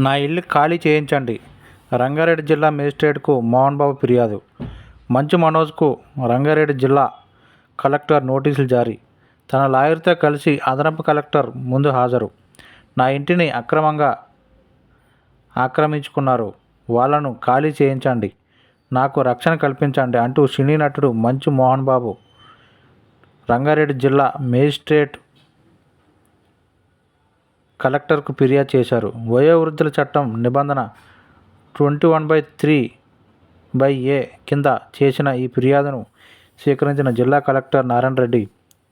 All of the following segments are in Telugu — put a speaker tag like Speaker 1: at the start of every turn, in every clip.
Speaker 1: నా ఇల్లు ఖాళీ చేయించండి. రంగారెడ్డి జిల్లా మేజిస్ట్రేట్కు మోహన్ బాబు ఫిర్యాదు. మంచు మనోజ్కు రంగారెడ్డి జిల్లా కలెక్టర్ నోటీసులు జారీ. తన లాయర్తో కలిసి అదనపు కలెక్టర్ ముందు హాజరు. నా ఇంటిని అక్రమంగా ఆక్రమించుకున్నారు, వాళ్ళను ఖాళీ చేయించండి, నాకు రక్షణ కల్పించండి అంటూ సినీ నటుడు మంచు మోహన్ బాబు రంగారెడ్డి జిల్లా మేజిస్ట్రేట్ కలెక్టర్కు ఫిర్యాదు చేశారు. వయోవృద్ధుల చట్టం నిబంధన 21(3)(a) కింద చేసిన ఈ ఫిర్యాదును స్వీకరించిన జిల్లా కలెక్టర్ నారాయణ రెడ్డి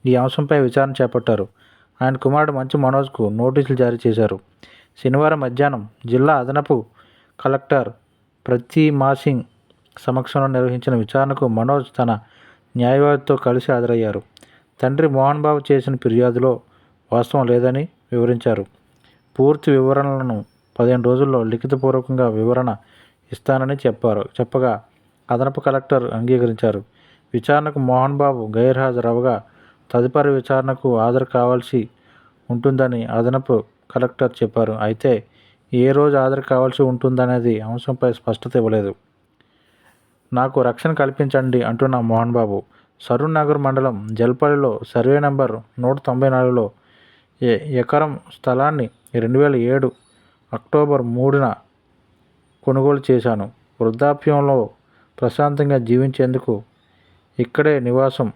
Speaker 1: ఈ అంశంపై విచారణ చేపట్టారు. ఆయన కుమారుడు మంచు మనోజ్కు నోటీసులు జారీ చేశారు. శనివారం మధ్యాహ్నం జిల్లా అదనపు కలెక్టర్ ప్రతిమా సింగ్ సమక్షంలో నిర్వహించిన విచారణకు మనోజ్ తన న్యాయవాదితో కలిసి హాజరయ్యారు. తండ్రి మోహన్ బాబు చేసిన ఫిర్యాదులో వాస్తవం లేదని వివరించారు. పూర్తి వివరణలను 15 రోజుల్లో లిఖితపూర్వకంగా వివరణ ఇస్తానని చెప్పగా అదనపు కలెక్టర్ అంగీకరించారు. విచారణకు మోహన్ బాబు గైర్హాజరవగా తదుపరి విచారణకు హాజరు కావాల్సి ఉంటుందని అదనపు కలెక్టర్ చెప్పారు. అయితే ఏ రోజు హాజరు కావాల్సి ఉంటుందనేది అంశంపై స్పష్టత ఇవ్వలేదు. నాకు రక్షణ కల్పించండి అంటున్న మోహన్ బాబు సరూర్ నగర్ మండలం జల్పల్లిలో సర్వే నంబర్ 194లో ఎకరం స్థలాన్ని 2007 అక్టోబర్ 3న కొనుగోలు చేశాను. వృద్ధాప్యంలో ప్రశాంతంగా జీవించేందుకు ఇక్కడే నివాసం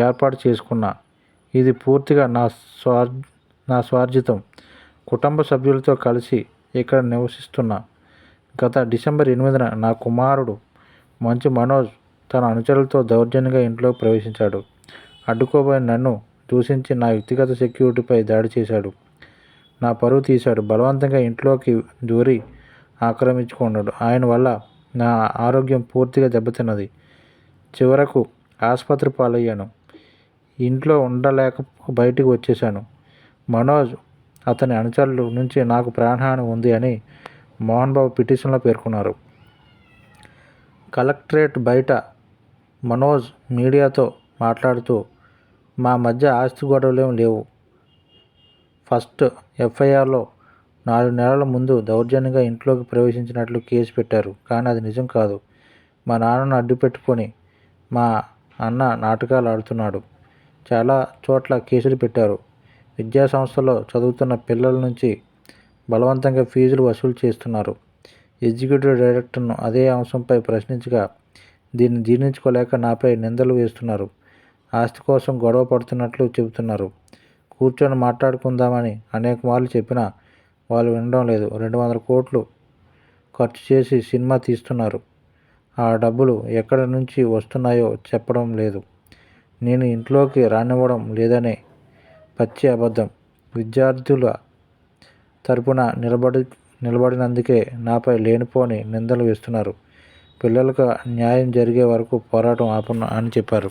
Speaker 1: ఏర్పాటు చేసుకున్నా. ఇది పూర్తిగా నా స్వార్జితం. కుటుంబ సభ్యులతో కలిసి ఇక్కడ నివసిస్తున్నా. గత డిసెంబర్ 8న నా కుమారుడు మంచు మనోజ్ తన అనుచరులతో దౌర్జన్యంగా ఇంట్లోకి ప్రవేశించాడు. అడ్డుకోబోయిన నన్ను దూషించి నా వ్యక్తిగత సెక్యూరిటీపై దాడి చేశాడు. నా పరువు తీశాడు. బలవంతంగా ఇంట్లోకి దూరి ఆక్రమించుకున్నాడు. ఆయన వల్ల నా ఆరోగ్యం పూర్తిగా దెబ్బతిన్నది. చివరకు ఆసుపత్రి పాలయ్యాను. ఇంట్లో ఉండలేక బయటికి వచ్చేశాను. మనోజ్, అతని అనుచరుల నుంచి నాకు ప్రాణహాని ఉంది అని మోహన్ బాబు పిటిషన్లో పేర్కొన్నారు. కలెక్టరేట్ బయట మనోజ్ మీడియాతో మాట్లాడుతూ మా మధ్య ఆస్తి గొడవలేం లేవు. ఫస్ట్ ఎఫ్ఐఆర్లో 4 నెలల ముందు దౌర్జన్యంగా ఇంట్లోకి ప్రవేశించినట్లు కేసు పెట్టారు. కానీ అది నిజం కాదు. మా నాన్నను అడ్డుపెట్టుకొని మా అన్న నాటకాలు ఆడుతున్నాడు. చాలా చోట్ల కేసులు పెట్టారు. విద్యాసంస్థల్లో చదువుతున్న పిల్లల నుంచి బలవంతంగా ఫీజులు వసూలు చేస్తున్నారు. ఎగ్జిక్యూటివ్ డైరెక్టర్ను అదే అంశంపై ప్రశ్నించగా దీన్ని జీర్ణించుకోలేక నాపై నిందలు వేస్తున్నారు. ఆస్తి కోసం గొడవ పడుతున్నట్లు చెబుతున్నారు. కూర్చొని మాట్లాడుకుందామని అనేక మార్లు చెప్పినా వాళ్ళు వినడం లేదు. 200 కోట్లు ఖర్చు చేసి సినిమా తీస్తున్నారు. ఆ డబ్బులు ఎక్కడి నుంచి వస్తున్నాయో చెప్పడం లేదు. నేను ఇంట్లోకి రానివ్వడం లేదనే పచ్చి అబద్ధం. విద్యార్థుల తరపున నిలబడినందుకే నాపై లేనిపోని నిందలు వేస్తున్నారు. పిల్లలకు న్యాయం జరిగే వరకు పోరాటం ఆపను అని చెప్పారు.